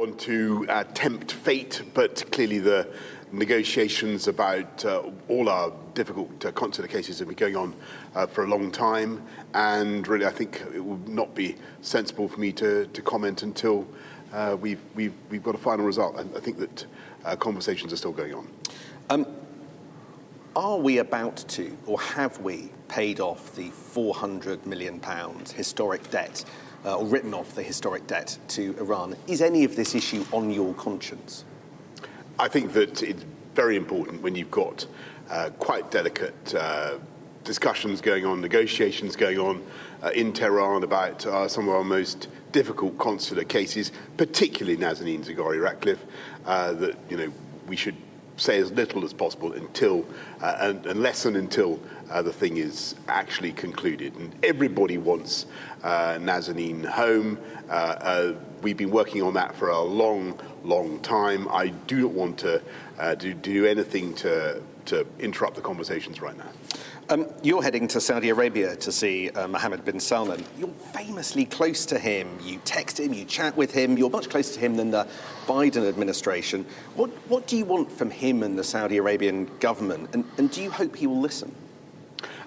Want to tempt fate, but clearly the negotiations about all our difficult consular cases have been going on for a long time, and really I think it would not be sensible for me to comment until we've got a final result. And I think that conversations are still going on. Are we about to, or have we paid off the £400 million historic debt, or written off the historic debt to Iran? Is any of this issue on your conscience? I think that it's very important when you've got quite delicate discussions going on, negotiations going on in Tehran about some of our most difficult consular cases, particularly Nazanin Zaghari-Ratcliffe, that we should say as little as possible until the thing is actually concluded. And everybody wants Nazanin home. We've been working on that for a long time. I do not want to do anything to interrupt the conversations right now. You're heading to Saudi Arabia to see Mohammed bin Salman. You're famously close to him. You text him, you chat with him. You're much closer to him than the Biden administration. What do you want from him and the Saudi Arabian government? And do you hope he will listen?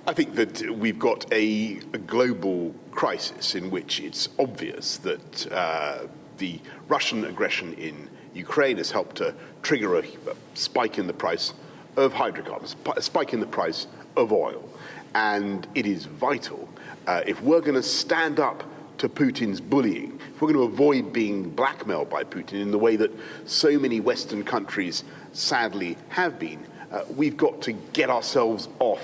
I think that we've got a global crisis in which it's obvious that the Russian aggression in Ukraine has helped to trigger a spike in the price of hydrocarbons, a spike in the price of oil. And it is vital, if we're going to stand up to Putin's bullying, if we're going to avoid being blackmailed by Putin in the way that so many Western countries sadly have been, we've got to get ourselves off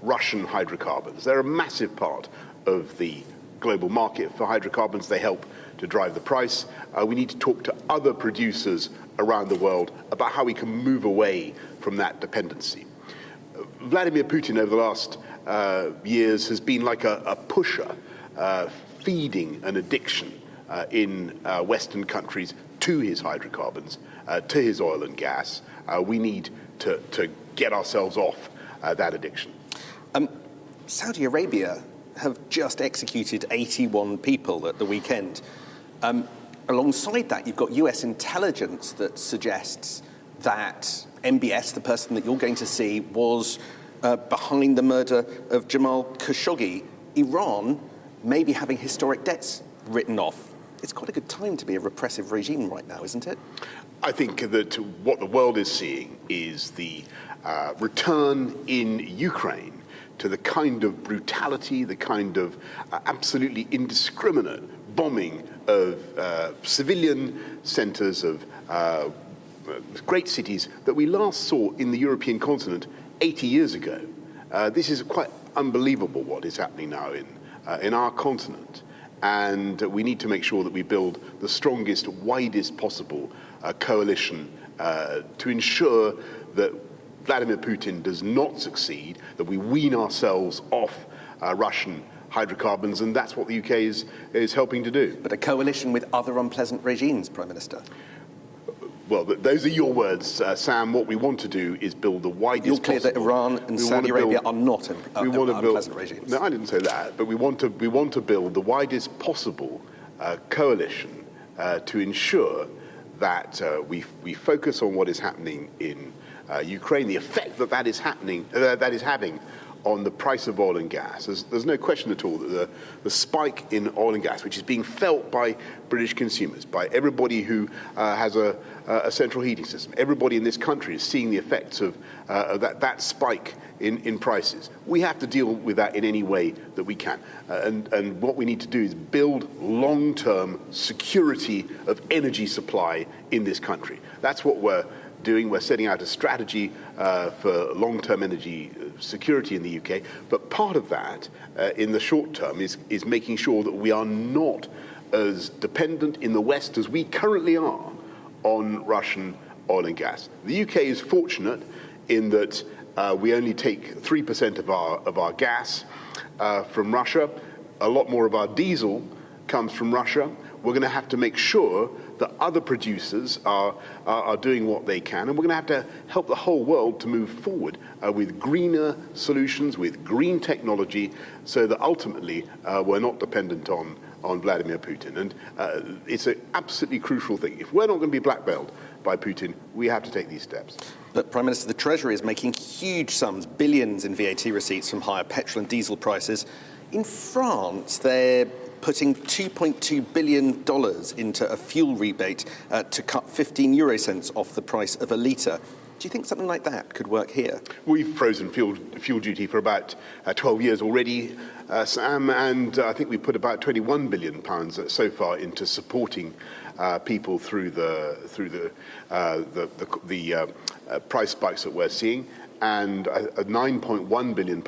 Russian hydrocarbons. They're a massive part of the global market for hydrocarbons. They help to drive the price. We need to talk to other producers around the world about how we can move away from that dependency. Vladimir Putin over the last years has been like a pusher, feeding an addiction in Western countries to his hydrocarbons, to his oil and gas. We need to get ourselves off that addiction. Saudi Arabia have just executed 81 people at the weekend. Alongside that, you've got US intelligence that suggests that MBS, the person that you're going to see, was behind the murder of Jamal Khashoggi. Iran may be having historic debts written off. It's quite a good time to be a repressive regime right now, isn't it? I think that what the world is seeing is the return in Ukraine to the kind of brutality, the kind of absolutely indiscriminate bombing of civilian centres, of great cities that we last saw in the European continent 80 years ago. This is quite unbelievable what is happening now in our continent. And we need to make sure that we build the strongest, widest possible coalition to ensure that Vladimir Putin does not succeed, that we wean ourselves off Russian hydrocarbons, and that's what the UK is helping to do. But a coalition with other unpleasant regimes, Prime Minister? Well, those are your words, Sam. What we want to do is build the widest You're clear possible. that Iran and Saudi Arabia are not unpleasant regimes? No, I didn't say that, but we want to build the widest possible coalition to ensure that we focus on what is happening in Ukraine, the effect that is having on the price of oil and gas. There's no question at all that the spike in oil and gas, which is being felt by British consumers, by everybody who has a central heating system, everybody in this country is seeing the effects of that spike in prices. We have to deal with that in any way that we can. And what we need to do is build long-term security of energy supply in this country. That's what we're doing. We're setting out a strategy for long-term energy security in the UK. But part of that, in the short term, is making sure that we are not as dependent in the West as we currently are on Russian oil and gas. The UK is fortunate in that we only take 3% of our gas from Russia. A lot more of our diesel comes from Russia. We're going to have to make sure that other producers are doing what they can, and we're going to have to help the whole world to move forward with greener solutions, with green technology, so that ultimately we're not dependent on on Vladimir Putin. And it's an absolutely crucial thing. If we're not going to be blackmailed by Putin, we have to take these steps. But, Prime Minister, the Treasury is making huge sums, billions in VAT receipts from higher petrol and diesel prices. In France, they're putting $2.2 billion into a fuel rebate to cut 15 euro cents off the price of a litre. Do you think something like that could work here? We've frozen fuel duty for about 12 years already, Sam, and I think we put about £21 billion so far into supporting people through the price spikes that we're seeing, and £9.1 billion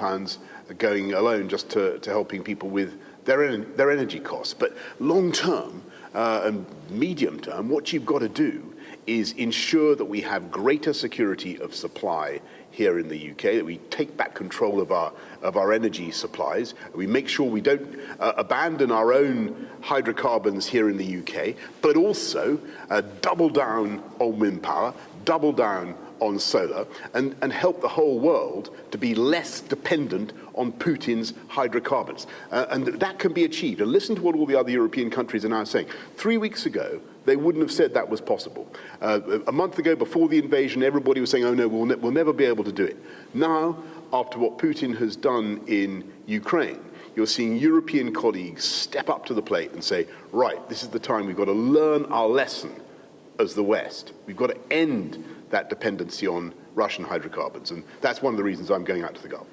going alone just to helping people with their energy costs. But long term and medium term, what you've got to do is ensure that we have greater security of supply here in the UK, that we take back control of our energy supplies, we make sure we don't abandon our own hydrocarbons here in the UK, but also double down on wind power, double down on solar, and help the whole world to be less dependent on Putin's hydrocarbons. And that can be achieved. And listen to what all the other European countries are now saying. 3 weeks ago, they wouldn't have said that was possible. A month ago, before the invasion, everybody was saying, oh no, we'll never be able to do it. Now, after what Putin has done in Ukraine, you're seeing European colleagues step up to the plate and say, right, this is the time we've got to learn our lesson as the West. We've got to end that dependency on Russian hydrocarbons. And that's one of the reasons I'm going out to the Gulf.